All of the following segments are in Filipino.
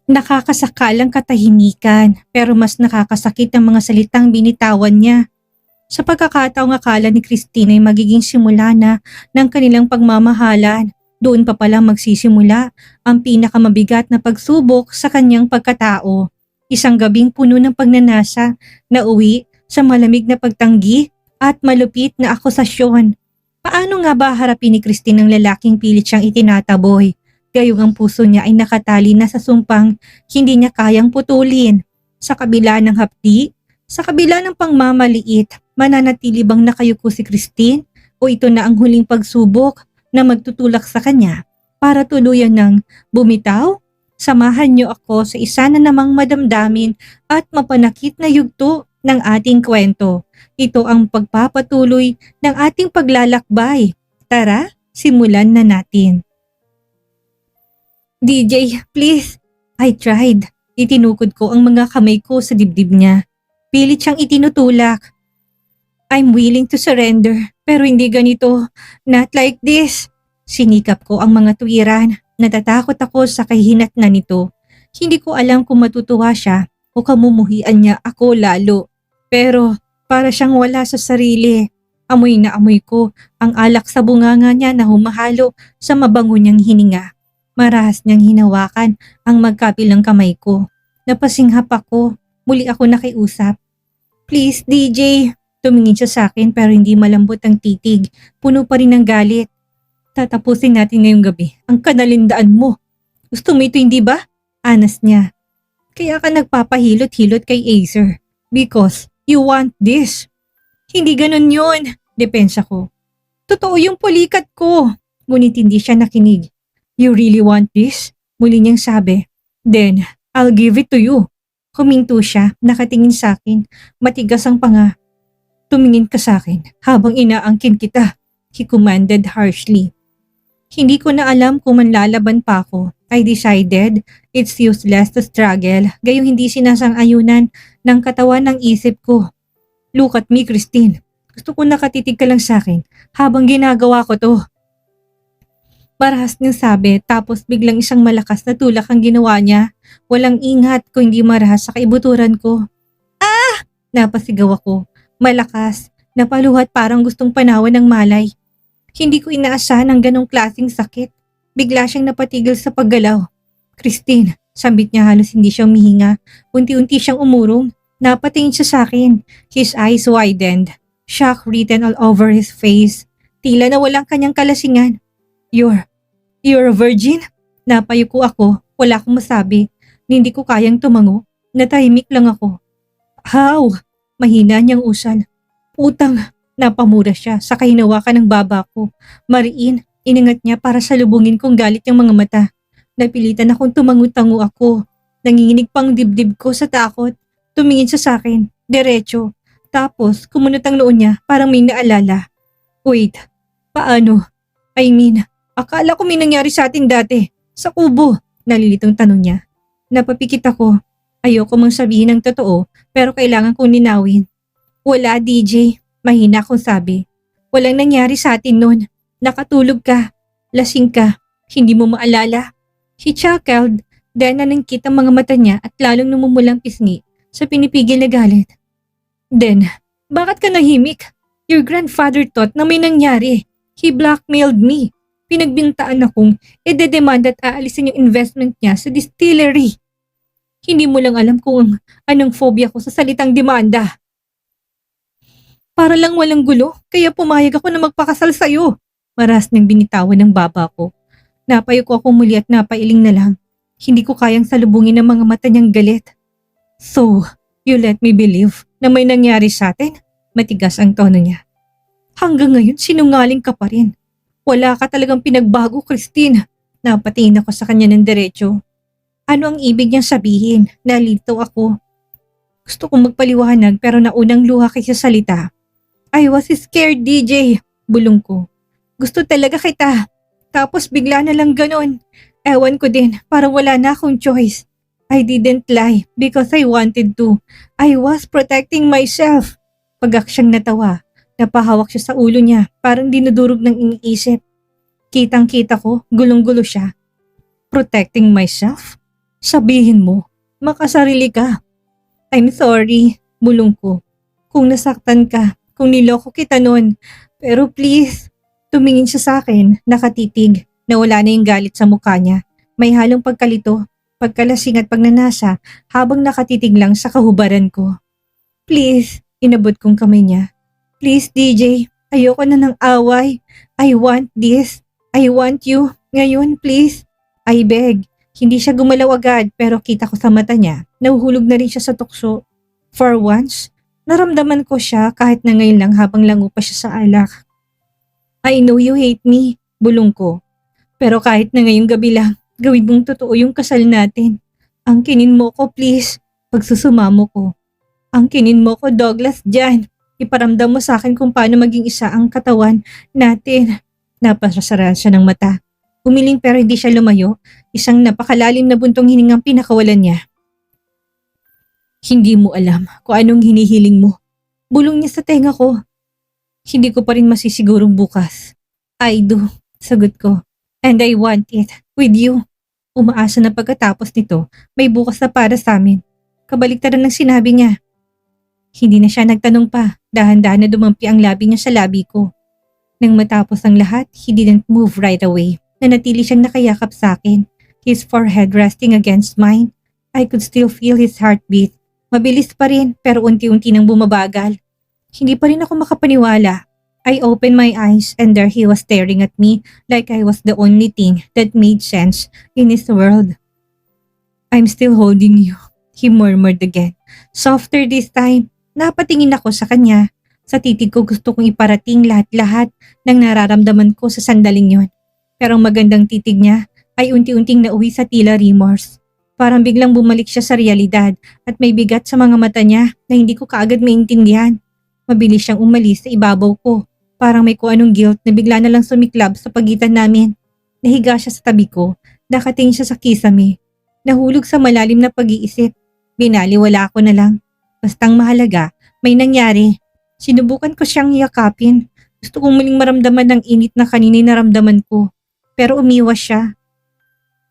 Nakakasakalang katahimikan pero mas nakakasakit ang mga salitang binitawan niya. Sa pagkakataong akala ni Christine ay magiging simula na ng kanilang pagmamahalan, doon pa pala magsisimula ang pinakamabigat na pagsubok sa kanyang pagkatao. Isang gabing puno ng pagnanasa na uwi sa malamig na pagtanggi at malupit na akusasyon. Paano nga ba harapin ni Christine ang lalaking pilit siyang itinataboy? Gayong ang puso niya ay nakatali na sa sumpang hindi niya kayang putulin. Sa kabila ng hapdi, sa kabila ng pangmamaliit, mananatili bang nakayuko si Christine o ito na ang huling pagsubok na magtutulak sa kanya para tuluyan ng bumitaw? Samahan niyo ako sa isa na namang madamdamin at mapanakit na yugto ng ating kwento. Ito ang pagpapatuloy ng ating paglalakbay. Tara, simulan na natin. DJ, please. I tried. Itinukod ko ang mga kamay ko sa dibdib niya. Pilit siyang itinutulak. I'm willing to surrender, pero hindi ganito. Not like this. Sinikap ko ang mga tuwiran. Natatakot ako sa kahinatnan nito. Hindi ko alam kung matutuwa siya o kamumuhian niya ako lalo. Pero para siyang wala sa sarili. Amoy na amoy ko ang alak sa bunganga niya na humahalo sa mabango niyang hininga. Marahas niyang hinawakan ang magkabilang kamay ko. Napasinghap ako. Muli ako nakiusap. Please, DJ. Tumingin siya sa akin pero hindi malambot ang titig. Puno pa rin ng galit. Tatapusin natin ngayong gabi ang kanalindaan mo. Gusto mo ito, hindi ba? Anas niya. Kaya ka nagpapahilot-hilot kay Acer. Because you want this. Hindi ganun yun. Depensa ko. Totoo yung pulikat ko. Ngunit hindi siya nakinig. You really want this? Muli niyang sabi. Then, I'll give it to you. Huminto siya, nakatingin sa akin. Matigas ang panga. Tumingin ka sa akin habang inaangkin kita. He commanded harshly. Hindi ko na alam kung manlalaban pa ako. I decided it's useless to struggle. Gayong hindi sinasang-ayunan ng katawan ng isip ko. Look at me, Christine. Gusto ko nakatitig ka lang sa akin habang ginagawa ko to. Marahas niyang sabi tapos biglang isang malakas na tulak ang ginawa niya. Walang ingat kung hindi marahas sa kaibuturan ko. Ah! Napasigaw ako. Malakas, napaluhat parang gustong panawan ng malay. Hindi ko inaasahan ang ganong klaseng sakit. Bigla siyang napatigil sa paggalaw. Christine, sambit niya halos hindi siya humihinga. Unti-unti siyang umurong. Napatingin siya sa akin. His eyes widened. Shock written all over his face. Tila na walang kanyang kalasingan. You're a virgin? Napayuko ako, wala akong masabi. Hindi ko kayang tumango, natahimik lang ako. How? Mahina niyang usal. Utang, napamura siya sa kahinawakan ng baba ko. Mariin, inangat niya para salubungin kong galit yung mga mata. Napilitan akong tumango-tango ako. Nanginginig pang dibdib ko sa takot. Tumingin siya sa akin, diretso. Tapos kumunot ang noon niya parang may naalala. Wait, paano? I mean, akala ko may nangyari sa atin dati. Sa kubo. Nalilitong tanong niya. Napapikit ako. Ayoko mang sabihin ang totoo pero kailangan kong ninawin. Wala, DJ. Mahina akong sabi. Walang nangyari sa atin noon. Nakatulog ka. Lasing ka. Hindi mo maalala. He chuckled. Then nanangkit ang mga mata niya at lalong namumulang pisngi sa pinipigil na galit. Then, bakit ka nahimik? Your grandfather thought na may nangyari. He blackmailed me. Pinagbintaan akong idedemanda at aalisin yung investment niya sa distillery. Hindi mo lang alam kung anong phobia ko sa salitang demanda. Para lang walang gulo, kaya pumayag ako na magpakasal sa'yo. Maras nang binitawan ng baba ko. Napayuko ako muli at napailing na lang. Hindi ko kayang salubungin ang mga mata niyang galit. So, you let me believe na may nangyari sa atin? Matigas ang tono niya. Hanggang ngayon, sinungaling ka pa rin. Wala ka talagang pinagbago, Christine. Napatingin ako sa kanya ng diretso. Ano ang ibig niyang sabihin? Nalito ako. Gusto kong magpaliwanag pero naunang luha kaysa salita. I was scared, DJ. Bulong ko. Gusto talaga kita. Tapos bigla na lang ganon. Ewan ko din, parang wala na akong choice. I didn't lie because I wanted to. I was protecting myself. Pagak siyang natawa. Napahawak siya sa ulo niya, parang dinudurog ng iniisip. Kitang-kita ko, gulong-gulo siya. Protecting myself? Sabihin mo, makasarili ka. I'm sorry, bulong ko. Kung nasaktan ka, kung niloko kita nun. Pero please, tumingin siya sa akin, nakatitig, na wala na yung galit sa mukha niya. May halong pagkalito, pagkalasing at pagnanasa habang nakatitig lang sa kahubaran ko. Please, inabot kong kamay niya. Please DJ, ayoko na ng away. I want this. I want you. Ngayon, please. I beg. Hindi siya gumalaw agad pero kita ko sa mata niya, nahuhulog na rin siya sa tukso. For once, naramdaman ko siya kahit na ngayon lang habang lango pa siya sa alak. I know you hate me, bulong ko. Pero kahit na ngayong gabi lang, gawin mong totoo yung kasal natin. Angkinin mo ko please, pagsusumamo ko. Angkinin mo ko Douglas dyan. Iparamdam mo sa akin kung paano maging isa ang katawan natin. Napasasara siya ng mata. Umiling pero hindi siya lumayo. Isang napakalalim na buntong hiningang pinakawalan niya. Hindi mo alam kung anong hinihiling mo. Bulong niya sa tenga ko. Hindi ko pa rin masisigurong bukas. I do, sagot ko. And I want it, with you. Umaasa na pagkatapos nito, may bukas na para sa amin. Kabaliktaran ng sinabi niya. Hindi na siya nagtanong pa, dahan-dahan na dumampi ang labi niya sa labi ko. Nang matapos ang lahat, he didn't move right away. Nanatili siyang nakayakap sa akin. His forehead resting against mine. I could still feel his heartbeat. Mabilis pa rin pero unti-unti nang bumabagal. Hindi pa rin ako makapaniwala. I opened my eyes and there he was staring at me like I was the only thing that made sense in his world. I'm still holding you, he murmured again. Softer this time. Napatingin ako sa kanya. Sa titig ko gusto kong iparating lahat-lahat ng nararamdaman ko sa sandaling yon. Pero ang magandang titig niya ay unti-unting nauwi sa tila remorse. Parang biglang bumalik siya sa realidad at may bigat sa mga mata niya na hindi ko kaagad maintindihan. Mabilis siyang umalis sa ibabaw ko. Parang may kung anong guilt na bigla na lang sumiklab sa pagitan namin. Nahiga siya sa tabi ko. Nakatingin siya sa kisame. Nahulog sa malalim na pag-iisip. Binaliwala ko na lang. Bastang mahalaga, may nangyari. Sinubukan ko siyang yakapin. Gusto kong muling maramdaman ng init na kanina'y naramdaman ko. Pero umiwas siya.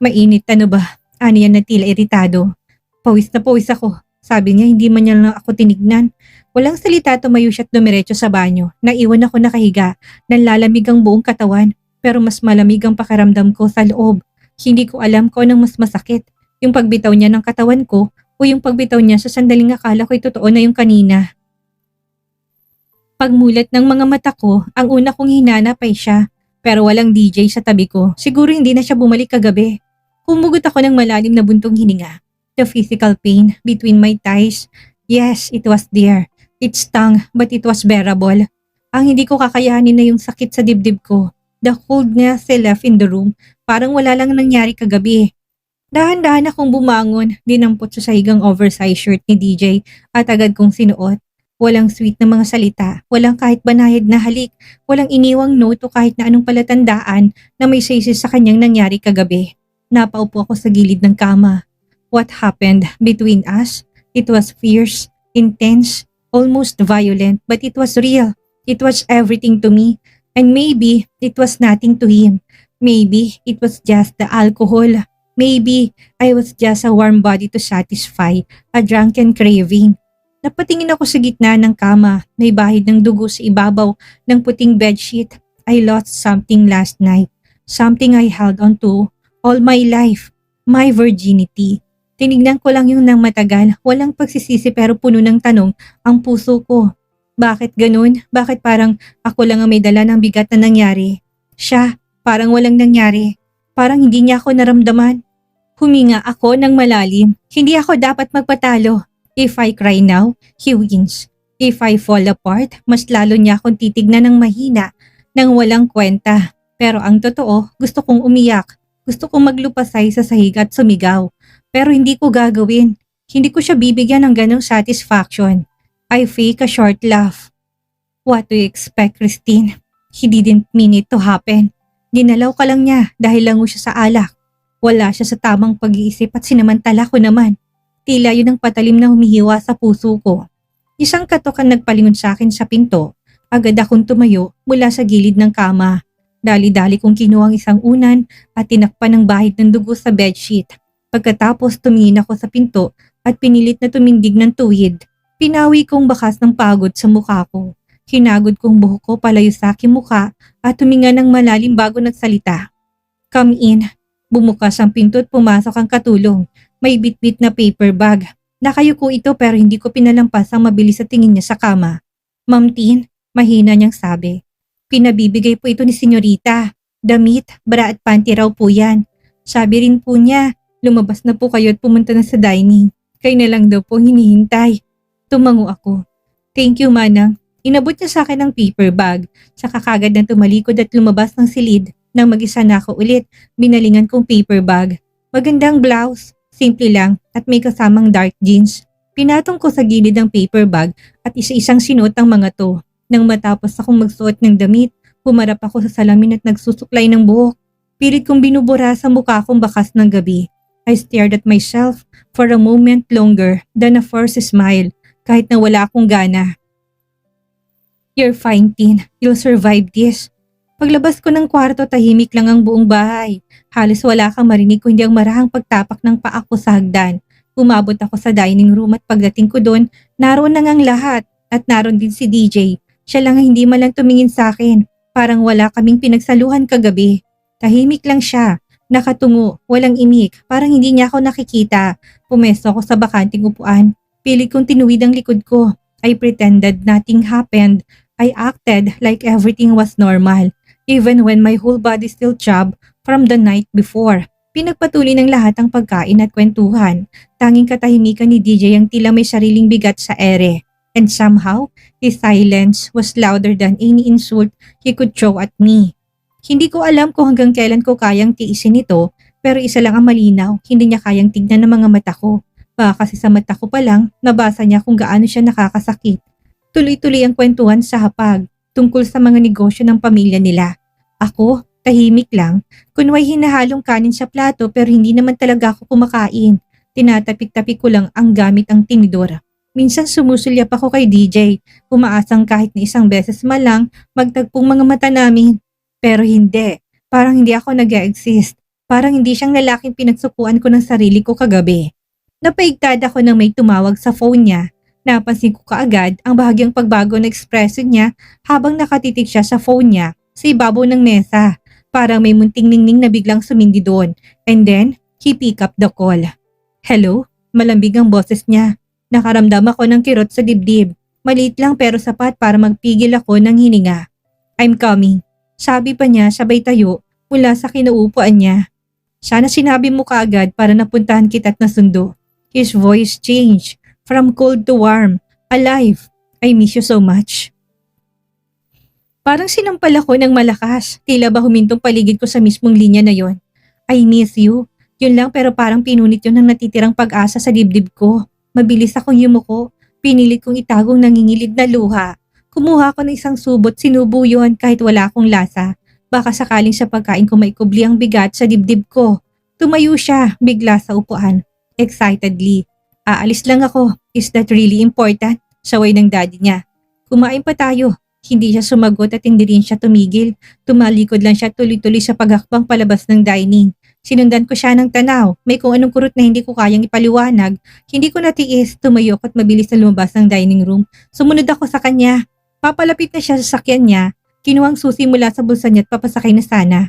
Mainit ano ba? Ani yan na tila iritado. Pawis na pawis ako. Sabi niya hindi man niya lang ako tinignan. Walang salita tumayo siya at dumiretso sa banyo. Naiwan ako nakahiga. Nanlalamig ang buong katawan. Pero mas malamig ang pakiramdam ko sa loob. Hindi ko alam kung anong mas masakit. Yung pagbitaw niya ng katawan ko o yung pagbitaw niya sa sandaling akala ko'y totoo na yung kanina. Pagmulat ng mga mata ko, ang una kong hinanap ay siya. Pero walang DJ sa tabi ko. Siguro hindi na siya bumalik kagabi. Humugot ako ng malalim na buntong hininga. The physical pain between my thighs. Yes, it was there. It stung, but it was bearable. Ang hindi ko kakayanin na yung sakit sa dibdib ko. The coldness I left in the room. Parang wala lang nangyari kagabi. Dahan-dahan akong bumangon, dinampot sa sahigang oversized shirt ni DJ at agad kong sinuot. Walang sweet na mga salita, walang kahit banayad na halik, walang iniwang note o kahit na anong palatandaan na may saysay sa kanyang nangyari kagabi. Napaupo ako sa gilid ng kama. What happened between us? It was fierce, intense, almost violent, but it was real. It was everything to me. And maybe it was nothing to him. Maybe it was just the alcohol. Maybe I was just a warm body to satisfy a drunken craving. Napatingin ako sa gitna ng kama. May bahid ng dugo sa ibabaw ng puting bedsheet. I lost something last night. Something I held on to all my life, my virginity. Tinignan ko lang yung nang matagal, walang pagsisisi pero puno ng tanong ang puso ko. Bakit ganun? Bakit parang ako lang ang may dala ng bigat na nangyari? Siya, parang walang nangyari. Parang hindi niya ako naramdaman. Huminga ako ng malalim. Hindi ako dapat magpatalo. If I cry now, he wins. If I fall apart, mas lalo niya akong titignan ng mahina, nang walang kwenta. Pero ang totoo, gusto kong umiyak. Gusto kong maglupasay sa sahig at sumigaw. Pero hindi ko gagawin. Hindi ko siya bibigyan ng ganong satisfaction. I fake a short laugh. What do you expect, Christine? He didn't mean it to happen. Ginalaw ka lang niya dahil lango siya sa alak. Wala siya sa tamang pag-iisip at sinamantala ko naman. Tila yun ang patalim na humihiwa sa puso ko. Isang katok ang nagpalingon sa akin sa pinto. Agad akong tumayo mula sa gilid ng kama. Dali-dali kong kinuha ang isang unan at tinakpan ng bahid ng dugo sa bedsheet. Pagkatapos tumingin ako sa pinto at pinilit na tumindig ng tuwid. Pinawi kong bakas ng pagod sa mukha ko. Hinagod kong buhok ko palayo sa aking mukha at tuminga ng malalim bago nagsalita. Come in. Bumukas ang pinto at pumasok ang katulong. May bitbit na paper bag. Nakayuko ito pero hindi ko pinalampas ang mabilis sa tingin niya sa kama. Ma'am Tin, mahina niyang sabi. Pinabibigay po ito ni senyorita. Damit, bra at panty raw po yan. Sabi rin po niya, lumabas na po kayo at pumunta na sa dining. Kayo na lang daw po hinihintay. Tumango ako. Thank you, Manang. Inabot niya sa akin ang paper bag. Saka kagad na tumalikod at lumabas ng silid. Nang mag-isa na ako ulit, binalingan kong paper bag. Magandang blouse, simple lang at may kasamang dark jeans. Pinatong ko sa gilid ang paper bag at isa-isang sinuot ang mga to. Nang matapos akong magsuot ng damit, humarap ako sa salamin at nagsusuklay ng buhok. Pilit kong binubura sa mukha kong bakas ng gabi. I stared at myself for a moment longer than a forced smile kahit na wala akong gana. You're fine, Tin. You'll survive this. Paglabas ko ng kwarto, tahimik lang ang buong bahay. Halos wala kang marinig kundi ang marahang pagtapak ng paa ko sa hagdan. Umabot ako sa dining room at pagdating ko doon, naroon na ngang lahat at naroon din si DJ. Siya lang ang hindi man lang tumingin sa akin. Parang wala kaming pinagsaluhan kagabi. Tahimik lang siya. Nakatungo, walang imik, parang hindi niya ako nakikita. Pumesto ako sa bakanting upuan. Pilit kong tinuwid ang likod ko. I pretended nothing happened. I acted like everything was normal, even when my whole body still throbbed from the night before. Pinagpatuloy ng lahat ang pagkain at kwentuhan. Tanging katahimikan ni DJ ang tila may sariling bigat sa ere. And somehow, his silence was louder than any insult he could throw at me. Hindi ko alam kung hanggang kailan ko kayang tiisin ito, pero isa lang ang malinaw, hindi niya kayang tignan ng mga mata ko. Baka kasi sa mata ko pa lang, nabasa niya kung gaano siya nakakasakit. Tuloy-tuloy ang kwentuhan sa hapag, tungkol sa mga negosyo ng pamilya nila. Ako, tahimik lang, kunway hinahalong kanin sa plato pero hindi naman talaga ako kumakain. Tinatapik-tapik ko lang ang gamit ang tinidor. Minsan sumusulyap ako kay DJ, umaasang kahit na isang beses man lang magtagpong mga mata namin. Pero hindi, parang hindi ako nag-exist. Parang hindi siyang lalaking pinagsukuan ko ng sarili ko kagabi. Napaigtad ako nang may tumawag sa phone niya. Napansin ko kaagad ang bahagyang pagbago na ekspresyon niya habang nakatitig siya sa phone niya sa ibabaw ng mesa. Parang may munting ningning na biglang sumindi doon. And then, he pick up the call. Hello? Malambig ang boses niya. Nakaramdam ako ng kirot sa dibdib. Maliit lang pero sapat para magpigil ako ng hininga. I'm coming. Sabi pa niya sabay tayo mula sa kinauupuan niya. Sana sinabi mo kaagad para napuntahan kita't nasundo. His voice changed. From cold to warm, alive. I miss you so much. Parang sinampal ako ng malakas. Tila ba humintong paligid ko sa mismong linya na yon. I miss you. Yun lang pero parang pinunit yun ng natitirang pag-asa sa dibdib ko. Mabilis akong yumuko. Pinilit kong itagong nangingilid na luha. Kumuha ko ng isang subot, sinubo yun kahit wala akong lasa. Baka sakaling sa pagkain ko maikubli ang bigat sa dibdib ko. Tumayo siya, bigla sa upuan. Excitedly. Aalis lang ako. Is that really important? Saway ng daddy niya. Kumain pa tayo. Hindi siya sumagot at hindi rin siya tumigil. Tumalikod lang siya tuloy-tuloy sa paghakbang palabas ng dining. Sinundan ko siya ng tanaw. May kung anong kurot na hindi ko kayang ipaliwanag. Hindi ko natiis. Tumayo at mabilis na lumabas ng dining room. Sumunod ako sa kanya. Papalapit na siya sa sakyan niya. Kinuhang susi mula sa bulsa niya at papasakay na sana.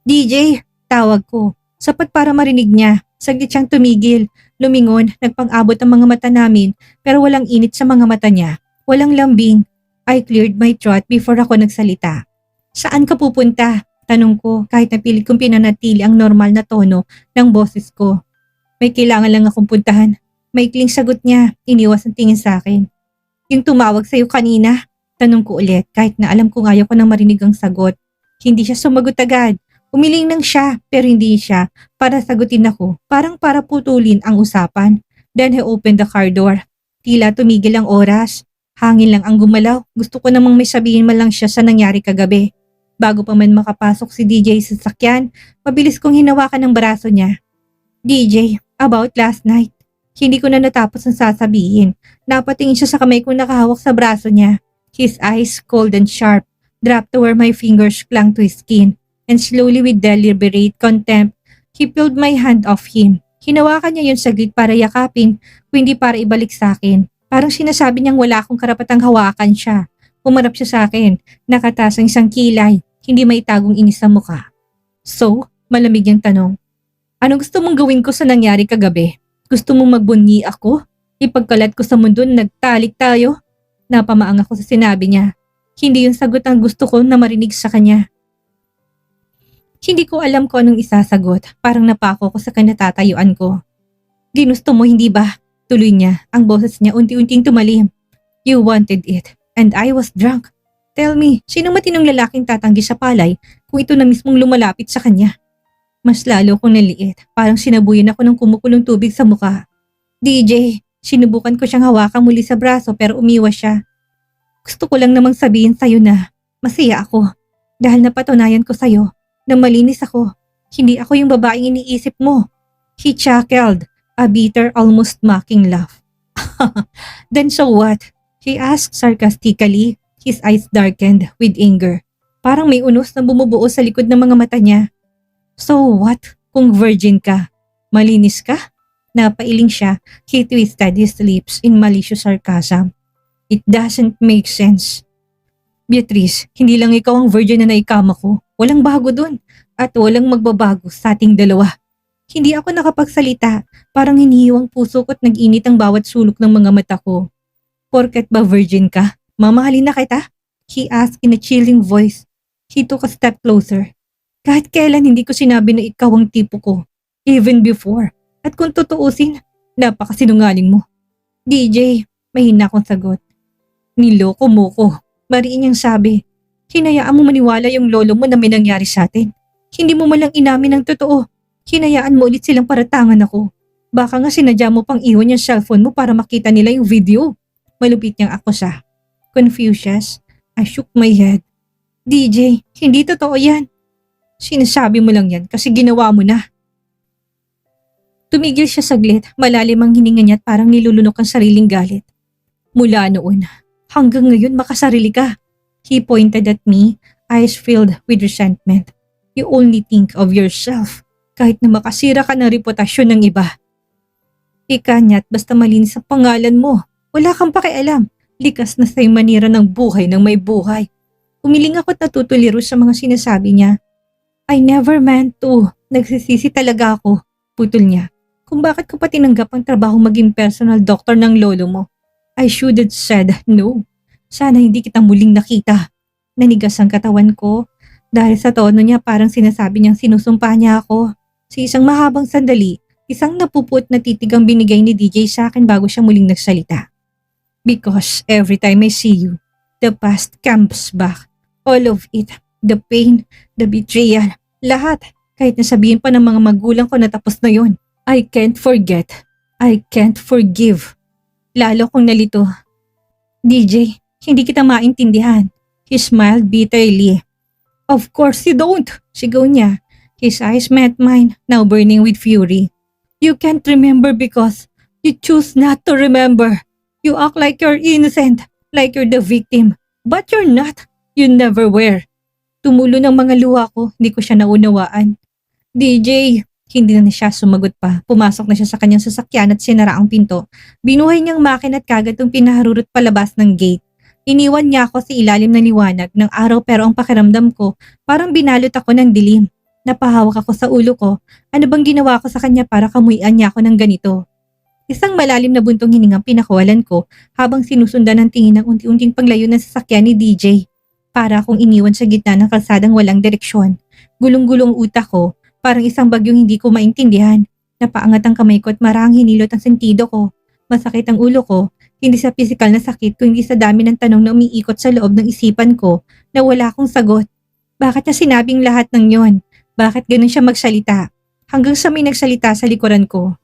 DJ, tawag ko. Sapat para marinig niya. Saglit siyang tumigil. Lumingon, nagpang-abot ang mga mata namin pero walang init sa mga mata niya. Walang lambing. I cleared my throat before ako nagsalita. Saan ka pupunta? Tanong ko kahit napilit kong pinanatili ang normal na tono ng boses ko. May kailangan lang akong puntahan. Maikling sagot niya, iniwas ang tingin sa akin. Yung tumawag sa'yo kanina? Tanong ko ulit kahit na alam kong ayaw ko nang marinig ang sagot. Hindi siya sumagot agad. Umiling nang siya pero hindi siya para sagutin ako, parang para putulin ang usapan. Then he opened the car door. Tila tumigil ang oras. Hangin lang ang gumalaw. Gusto ko namang may sabihin man lang siya sa nangyari kagabi. Bago pa man makapasok si DJ sa sakyan, mabilis kong hinawakan ang braso niya. DJ, about last night. Hindi ko na natapos ang sasabihin. Napatingin siya sa kamay kong nakahawak sa braso niya. His eyes, cold and sharp, dropped to where my fingers clung to his skin. And slowly with deliberate contempt, he peeled my hand off him. Hinawakan niya yun saglit para yakapin, hindi para ibalik sa akin. Parang sinasabi niyang wala akong karapatang hawakan siya. Umarap siya sa akin, nakataas ang isang kilay, hindi maitagong inis sa mukha. So, malamig niyang tanong. Anong gusto mong gawin ko sa nangyari kagabi? Gusto mong magbunyi ako? Ipagkalat ko sa mundo na nagtalik tayo? Napamaang ako sa sinabi niya. Hindi yung sagot ang gusto ko na marinig sa kanya. Hindi ko alam kung anong isasagot. Parang napako ko sa kinatatayuan ko. Ginusto mo, hindi ba? Tuloy niya. Ang boses niya unti-unting tumalim. You wanted it. And I was drunk. Tell me, sino matinong lalaking tatanggi sa palay kung ito na mismong lumalapit sa kanya? Mas lalo kong naliit. Parang sinabuyan ako ng kumukulong tubig sa mukha. DJ, sinubukan ko siyang hawakan muli sa braso pero umiwas siya. Gusto ko lang namang sabihin sa'yo na masaya ako dahil napatunayan ko sa'yo na malinis ako. Hindi ako yung babaeng iniisip mo. He chuckled, a bitter, almost mocking laugh. Then so what? He asked sarcastically, his eyes darkened with anger. Parang may unos na bumubuo sa likod ng mga mata niya. So what kung virgin ka? Malinis ka? Napailing siya, he twisted his lips in malicious sarcasm. It doesn't make sense. Beatrice, hindi lang ikaw ang virgin na naikama ko. Walang bago dun. At walang magbabago sa ating dalawa. Hindi ako nakapagsalita. Parang hinihiwang puso ko at nag-init ang bawat sulok ng mga mata ko. Porket ba virgin ka? Mamahalin na kita? He asked in a chilling voice. He took a step closer. Kahit kailan hindi ko sinabi na ikaw ang tipo ko. Even before. At kung tutuusin, napakasinungaling mo. DJ, mahina akong sagot. Niloko mo ko. Mariin niyang sabi. Hinayaan mo maniwala yung lolo mo na may nangyari sa atin. Hindi mo malang inamin ang totoo. Hinayaan mo ulit silang paratangan ako. Baka nga sinadya mo pang iwan yung cellphone mo para makita nila yung video. Malupit niyang akusa. Confucius, I shook my head. DJ, hindi totoo yan. Sinasabi mo lang yan kasi ginawa mo na. Tumigil siya saglit, malalim ang hininga niya at parang nilulunok ang sariling galit. Mula noon, hanggang ngayon makasarili ka. He pointed at me, eyes filled with resentment. You only think of yourself, kahit na makasira ka ng reputasyon ng iba. Ika niya at basta malinis ang pangalan mo. Wala kang pakialam, likas na sa'yo manira ng buhay ng may buhay. Umiling ako at natutuliro sa mga sinasabi niya. I never meant to. Nagsisisi talaga ako. Putol niya. Kung bakit ko pa tinanggap ang trabaho maging personal doctor ng lolo mo. I should have said no. Sana hindi kita muling nakita. Nanigas ang katawan ko. Dahil sa tono niya parang sinasabi niyang sinusumpa niya ako. Sa isang mahabang sandali, isang napuput na titig ang binigay ni DJ sa akin bago siya muling nagsalita. Because every time I see you, the past comes back. All of it. The pain, the betrayal, lahat. Kahit nasabihin pa ng mga magulang ko na tapos na yon. I can't forget. I can't forgive. Lalo kong nalito. DJ, hindi kita maintindihan. He smiled bitterly. Of course you don't, sigaw niya. His eyes met mine, now burning with fury. You can't remember because you choose not to remember. You act like you're innocent, like you're the victim. But you're not. You never were. Tumulo ng mga luha ko, hindi ko siya naunawaan. DJ, hindi na siya sumagot pa. Pumasok na siya sa kanyang sasakyan at sinara ang pinto. Binuhay niyang makin at kagad itong pinaharurot palabas ng gate. Iniwan niya ako sa ilalim ng liwanag ng araw pero ang pakiramdam ko, parang binalot ako ng dilim. Napahawak ako sa ulo ko. Ano bang ginawa ko sa kanya para kamuian niya ako ng ganito? Isang malalim na buntong hiningang pinakawalan ko habang sinusundan ng tingin ng unti-unting paglayo ng sasakyan ni DJ. Para akong iniwan sa gitna ng kalsadang walang direksyon. Gulong-gulong utak ko, parang isang bagyong hindi ko maintindihan. Napaangat ang kamay ko at marang hinilot ang sentido ko. Masakit ang ulo ko, hindi sa pisikal na sakit kundi sa dami ng tanong na umiikot sa loob ng isipan ko na wala akong sagot. Bakit niya sinabing lahat ng yon? Bakit ganun siya magsalita? Hanggang sa may nagsalita sa likuran ko.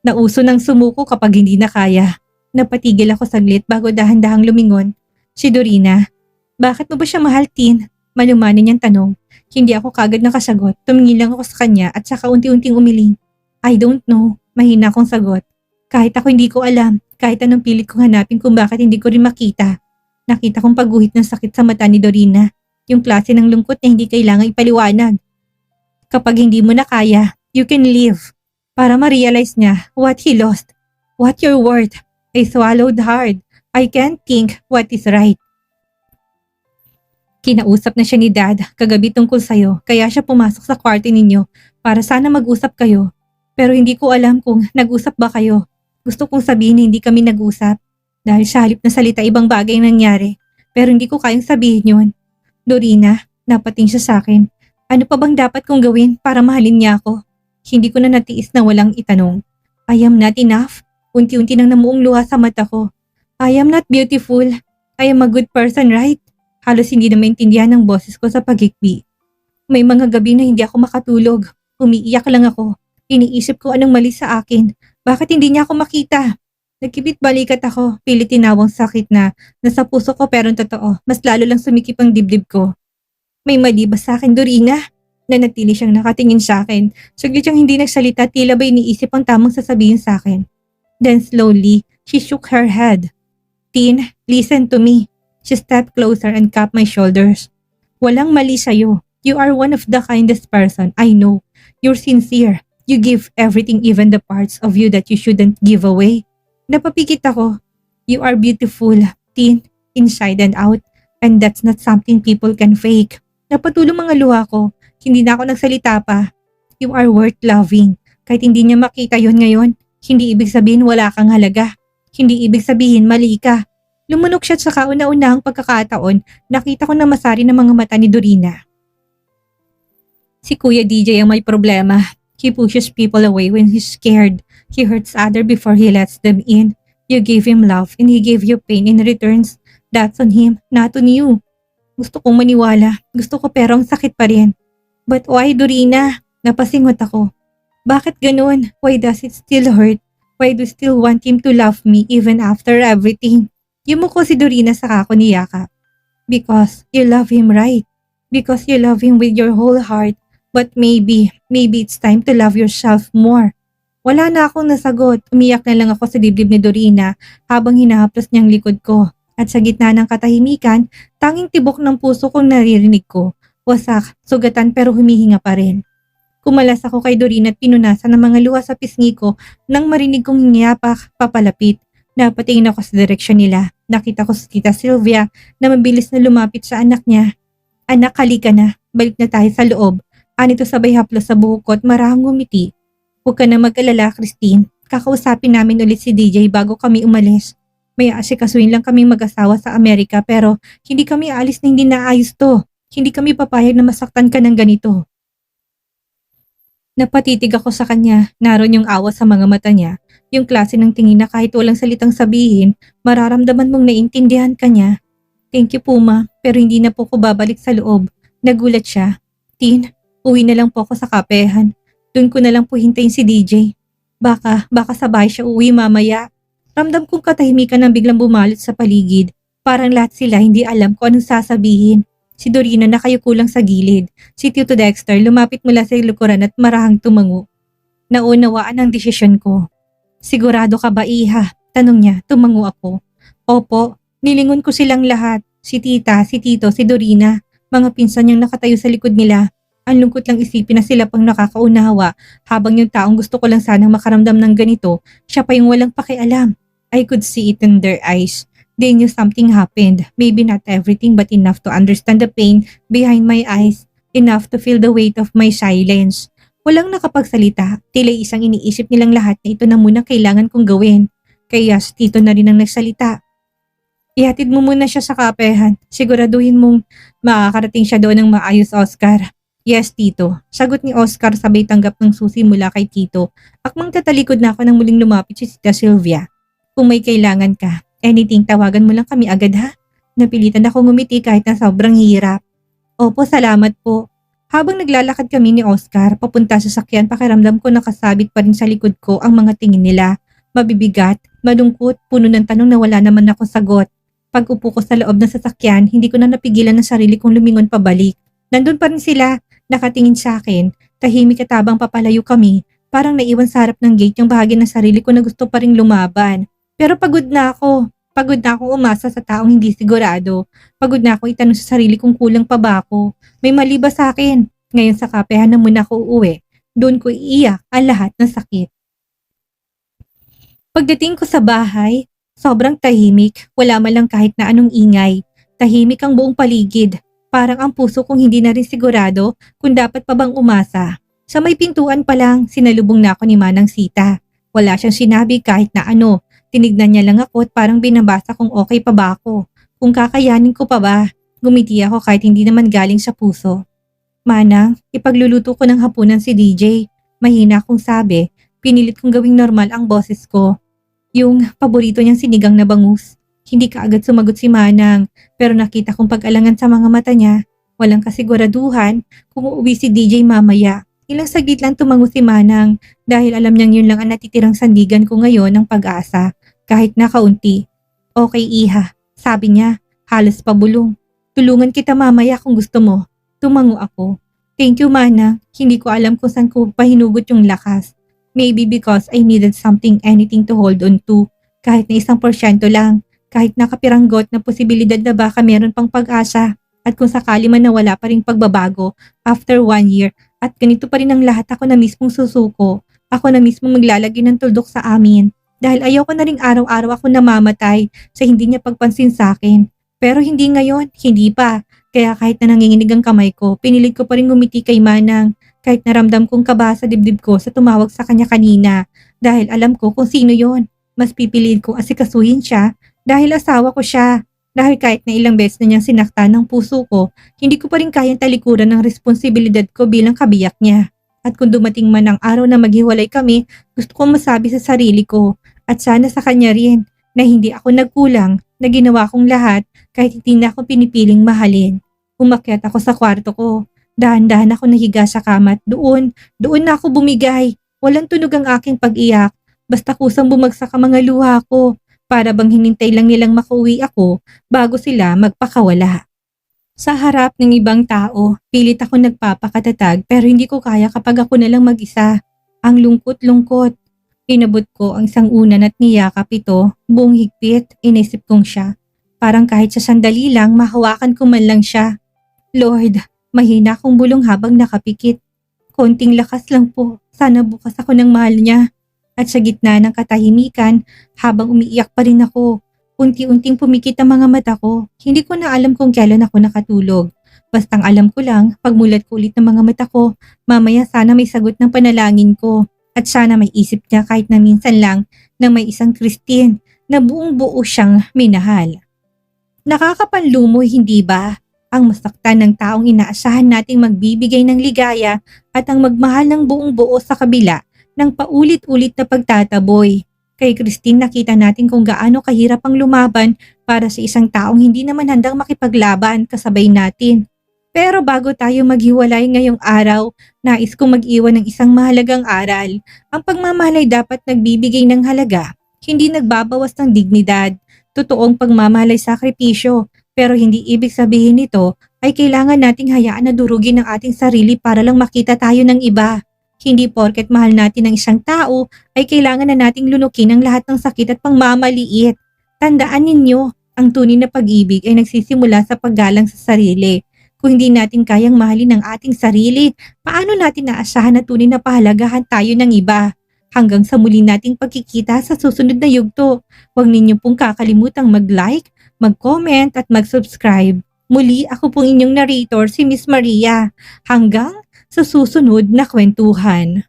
Nauso ng sumuko kapag hindi na kaya. Napatigil ako saglit bago dahan-dahang lumingon. Si Dorina. Bakit mo ba siya mahal, Tin? Malumanin niyang tanong. Hindi ako kagad nakasagot. Tumingin lang ako sa kanya at saka unti-unting umiling. I don't know. Mahina akong sagot. Kahit ako hindi ko alam. Kahit anong pilit kong hanapin kung bakit hindi ko rin makita. Nakita kong pagguhit ng sakit sa mata ni Dorina. Yung klase ng lungkot na hindi kailangan ipaliwanag. Kapag hindi mo na kaya, you can leave. para ma-realize niya what he lost, what you're worth. I swallowed hard. I can't think what is right. Kinausap na siya ni Dad kagabi tungkol sa'yo kaya siya pumasok sa kwarto ninyo para sana mag-usap kayo. Pero hindi ko alam kung nag-usap ba kayo. Gusto kong sabihin na hindi kami nag-usap dahil sa halip na salita ibang bagay ang nangyari. Pero hindi ko kayang sabihin yun. Dorina, napating siya sa akin. Ano pa bang dapat kong gawin para mahalin niya ako? Hindi ko na natiis na walang itanong. I am not enough. Unti-unti nang namuong luha sa mata ko. I am not beautiful. I am a good person, right? Halos hindi na maintindihan ng boses ko sa pagigbi. May mga gabi na hindi ako makatulog. Umiiyak lang ako. Iniisip ko anong mali sa akin. Bakit hindi niya ako makita? Nagkibit balikat ako. Pilit tinawang sakit na nasa puso ko pero totoo. Mas lalo lang sumikip ang dibdib ko. May mali ba sa akin, Dorina? Nanatili siyang nakatingin sa akin. Saglit siyang hindi nagsalita, tila ba iniisip ang tamang sasabihin sa akin. Then slowly, she shook her head. Tin, listen to me. She stepped closer and cupped my shoulders. Walang mali sa'yo. You are one of the kindest person I know. You're sincere. You give everything, even the parts of you that you shouldn't give away. Napapikit ako. You are beautiful, Tin, inside and out. And that's not something people can fake. Napatulong mga luha ko. Hindi na ako nagsalita pa. You are worth loving. Kahit hindi niya makita yon ngayon, hindi ibig sabihin wala kang halaga. Hindi ibig sabihin mali ka. Lumunok siya sa kauna-unahang pagkakataon, nakita ko na masari ng mga mata ni Dorina. Si Kuya DJ ang may problema. He pushes people away when he's scared. He hurts others before he lets them in. You gave him love and he gave you pain in returns. That's on him, not on you. Gusto kong maniwala. Gusto ko pero ang sakit pa rin. But why, Dorina? Napasingot ako. Bakit ganun? Why does it still hurt? Why do you still want him to love me even after everything? Yumuko si Dorina sa kako ni Yakap. Because you love him, right? Because you love him with your whole heart. But maybe it's time to love yourself more. Wala na akong nasagot. Umiyak na lang ako sa dibdib ni Dorina habang hinahaplos niyang likod ko. At sa gitna ng katahimikan, tanging tibok ng puso kong naririnig ko. Wasak, sugatan pero humihinga pa rin. Kumalas ako kay Dorina at pinunasan ng mga luha sa pisngi ko nang marinig kong hingiyapak papalapit. Napatingin ako sa direksyon nila. Nakita ko si Tita Sylvia na mabilis na lumapit sa anak niya. Anak, halika na. Balik na tayo sa loob. Anito sabay haplos sa buhok ko at marahang ngumiti. Huwag ka na mag-alala, Christine. Kakausapin namin ulit si DJ bago kami umalis. May aasikasuhin lang kaming mag-asawa sa Amerika pero hindi kami aalis na hindi naayos to. Hindi kami papayag na masaktan ka ng ganito. Napatitig ako sa kanya, naroon yung awa sa mga mata niya, yung klase ng tingin na kahit walang salitang sabihin, mararamdaman mong naintindihan ka niya. Thank you po ma, pero hindi na po ko babalik sa loob. Nagulat siya. Tin, uwi na lang po ako sa kapehan. Doon ko na lang po hintayin si DJ. Baka sabay siya uwi mamaya. Ramdam kong katahimikan nang biglang bumalot sa paligid. Parang lahat sila hindi alam kung anong sasabihin. Si Dorina nakayuko lang sa gilid. Si Tito Dexter lumapit mula sa lukuran at marahang tumango. Naunawaan ang desisyon ko. Sigurado ka ba, Iha? Tanong niya, tumango ako. Opo, nilingon ko silang lahat. Si Tita, si Tito, si Dorina. Mga pinsan niyang nakatayo sa likod nila. Ang lungkot lang isipin na sila pang nakakaunawa habang yung taong gusto ko lang sanang makaramdam ng ganito, siya pa yung walang pakialam. I could see it in their eyes. They knew something happened. Maybe not everything but enough to understand the pain behind my eyes. Enough to feel the weight of my silence. Walang nakapagsalita. Tila isang iniisip nilang lahat na ito na muna kailangan kong gawin. Kaya si Tito na rin ang nagsalita. Ihatid mo muna siya sa kapehan. Siguraduhin mong makakarating siya doon ng maayos, Oscar. Yes, Tito. Sagot ni Oscar sabay tanggap ng susi mula kay Tito. Akmang tatalikod na ako nang muling lumapit si Tita Sylvia. Kung may kailangan ka, anything, tawagan mo lang kami agad ha. Napilitan ako ngumiti kahit na sobrang hirap. Opo, salamat po. Habang naglalakad kami ni Oscar, papunta sa sakyan, pakiramdam ko nakasabit pa rin sa likod ko ang mga tingin nila. Mabibigat, malungkot, puno ng tanong na wala naman ako sagot. Pag upo ko sa loob ng sasakyan, hindi ko na napigilan ng sarili kong lumingon pabalik. Nandun pa rin sila, nakatingin sa akin. Tahimik at habang papalayo kami, parang naiwan sa harap ng gate yung bahagi ng sarili ko na gusto pa rin lumaban. Pero pagod na ako. Pagod na akong umasa sa taong hindi sigurado. Pagod na ako itanong sa sarili kung kulang pa ba ako. May mali ba sa akin? Ngayon sa kapehan na muna ako uuwi. Doon ko iiyak ang lahat ng sakit. Pagdating ko sa bahay, sobrang tahimik, wala man lang kahit na anong ingay. Tahimik ang buong paligid. Parang ang puso kong hindi na rin sigurado kung dapat pa bang umasa. Sa may pintuan pa lang, sinalubong na ako ni Manang Sita. Wala siyang sinabi kahit na ano. Tinignan niya lang ako at parang binabasa kung okay pa ba ako. Kung kakayanin ko pa ba. Gumiti ako kahit hindi naman galing sa puso. Manang, ipagluluto ko ng hapunan si DJ. Mahina akong sabi, pinilit kong gawing normal ang boses ko. Yung paborito niyang sinigang na bangus. Hindi kaagad sumagot si Manang, pero nakita kong pag-alangan sa mga mata niya. Walang kasiguraduhan kung uuwi si DJ mamaya. Ilang saglit lang tumango si Manang dahil alam niyang yun lang ang natitirang sandigan ko ngayon ng pag-asa, kahit na kaunti. Okay iha, sabi niya, halos pabulong. Tulungan kita mamaya kung gusto mo. Tumango ako. Thank you Manang, hindi ko alam kung saan ko pahinugot yung lakas. Maybe because I needed anything to hold on to. Kahit na 1% lang. Kahit nakapiranggot na posibilidad na baka meron pang pag-asa. At kung sakali man na wala pa ring pagbabago after 1 year at ganito pa rin ang lahat, ako na mismong susuko. Ako na mismong maglalagay ng tuldok sa amin. Dahil ayaw ko na ring araw-araw ako namamatay sa hindi niya pagpansin sa akin. Pero hindi ngayon, hindi pa. Kaya kahit na nanginginig ang kamay ko, pinilit ko pa rin ngumiti kay Manang. Kahit naramdam kong kaba sa dibdib ko sa tumawag sa kanya kanina. Dahil alam ko kung sino yon. Mas pipiliin ko asikasuhin siya dahil asawa ko siya. Dahil kahit na ilang beses na niyang sinaktan ng puso ko, hindi ko pa rin kayang talikuran ng responsibilidad ko bilang kabiyak niya. At kung dumating man ang araw na maghiwalay kami, gusto kong masabi sa sarili ko at sana sa kanya rin na hindi ako nagkulang, na ginawa kong lahat kahit hindi na ako pinipiling mahalin. Umakyat ako sa kwarto ko. Dahan-dahan ako nahiga sa kama at doon na ako bumigay. Walang tunog ang aking pag-iyak. Basta kusang bumagsak ang mga luha ko. Para bang hinintay lang nilang makauwi ako bago sila magpakawala. Sa harap ng ibang tao, pilit ako nagpapakatatag pero hindi ko kaya kapag ako na lang mag-isa. Ang lungkot-lungkot. Inabot ko ang isang unan at niyakap ito, buong higpit, inisip kong siya. Parang kahit sa sandali lang, mahawakan ko man lang siya. Lord, mahina akong bulong habang nakapikit. Konting lakas lang po, sana bukas ako ng mahal niya. At sa gitna ng katahimikan, habang umiiyak pa rin ako, unti-unting pumikit ang mga mata ko. Hindi ko na alam kung kailan ako nakatulog. Bastang alam ko lang, pagmulat ko ulit ng mga mata ko, mamaya sana may sagot ng panalangin ko. At sana may isip niya kahit na minsan lang na may isang Christine na buong buo siyang minahal. Nakakapanlumoy, hindi ba? Ang masaktan ng taong inaasahan nating magbibigay ng ligaya at ang magmahal ng buong buo sa kabila ng paulit-ulit na pagtataboy. Kay Christine nakita natin kung gaano kahirap ang lumaban para sa isang taong hindi naman handang makipaglaban kasabay natin. Pero bago tayo maghiwalay ngayong araw, nais kong mag-iwan ng isang mahalagang aral. Ang pagmamahal ay dapat nagbibigay ng halaga, hindi nagbabawas ng dignidad. Totoong pagmamahal ay sakripisyo, pero hindi ibig sabihin nito ay kailangan nating hayaan na durugin ang ating sarili para lang makita tayo ng iba. Hindi porket mahal natin ang isang tao ay kailangan na nating lunukin ang lahat ng sakit at pangmamaliit. Tandaan ninyo, ang tunay na pag-ibig ay nagsisimula sa paggalang sa sarili. Kung hindi natin kayang mahalin ang ating sarili, paano natin naasahan na tunay na pahalagahan tayo ng iba? Hanggang sa muli nating pagkikita sa susunod na yugto. Huwag ninyo pong kakalimutang mag-like, mag-comment at mag-subscribe. Muli ako pong inyong narrator si Miss Maria. Hanggang sa susunod na kwentuhan.